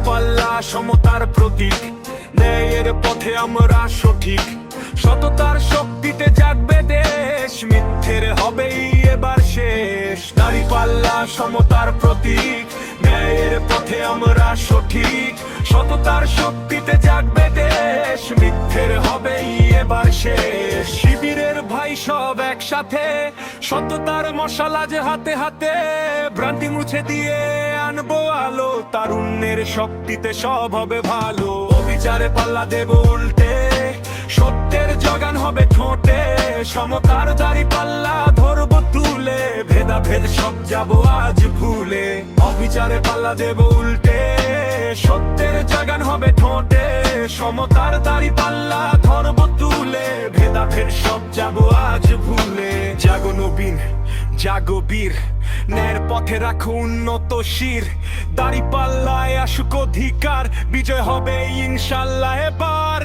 দাঁড়িপাল্লা সমতার প্রতীক, ন্যায়ের পথে আমরা সঠিক, সততার শক্তিতে জাগবে দেশ, মিথ্যের হবেই এবার শেষ। দাঁড়িপাল্লা সমতার প্রতীক, ন্যায়ের পথে আমরা সঠিক, সততার শক্তিতে জাগবে দেশ, মিথ্যের হবেই এবার শেষ। শিবিরের ভাই সব একসাথে, সততার মশালা যে হাতে হাতে, ভ্রান্তি মুছে দিয়ে আনবো আলো, তারুণ্যের শক্তিতে সব হবে ভালো। অবিচারে পাল্লা দেব উল্টে, সত্যের জগান হবে ঠোঁটে, সমতার দাঁড়িপাল্লা ধরবো তুলে, ভেদাভেদ সব যাব আজ ভুলে। অবিচারে পাল্লা দেব উল্টে, সত্যের জগান হবে ঠোঁটে, সমতার দাঁড়িপাল্লা ধরবো তুলে, ভেদাভেদ সব যাব আজ ভুলে। জাগো নবীন জাগো বীর, ন্যায়ের পথে রাখো উন্নত শির, দাঁড়িপাল্লায় আসুক অধিকার, বিজয় হবে ইনশাল্লাহ এবার।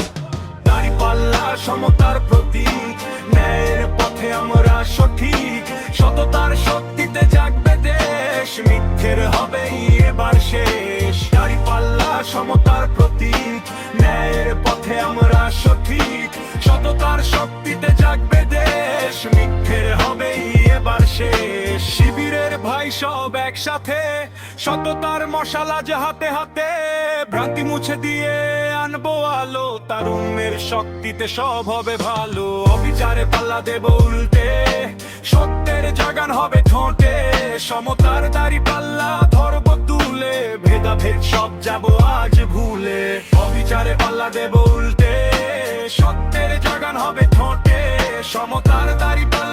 দাঁড়িপাল্লা সমতার প্রতীক, ন্যায়ের পথে আমরা সঠিক, সততার শক্তিতে জাগবে দেশ, মিথ্যের হবেই এবার শেষ। দাঁড়িপাল্লা সমতার প্রতীক, ন্যায়ের পথে আমরা সঠিক, সততার শক্তিতে জাগবে দেশ, মিথ্যের হবেই এবার শেষ। শিবিরের ভাই সব একসাথে, সততার মশালা যে হাতে হাতে, ভ্রান্তি মুছে দিয়ে আনবো আলো, তারুণ্যের শক্তিতে সব হবে ভালো। অবিচারে পাল্লা দেব উল্টে, সত্যের জাগান হবে ঠোঁটে, সমতার দাঁড়িপাল্লা ধরবো তুলে, ভেদাভেদ সব যাব আজ ভুলে। অবিচারে পাল্লা দেব উল্টে, সত্যের জাগান হবে ঠোঁটে, সমতার দাঁড়িপাল্লা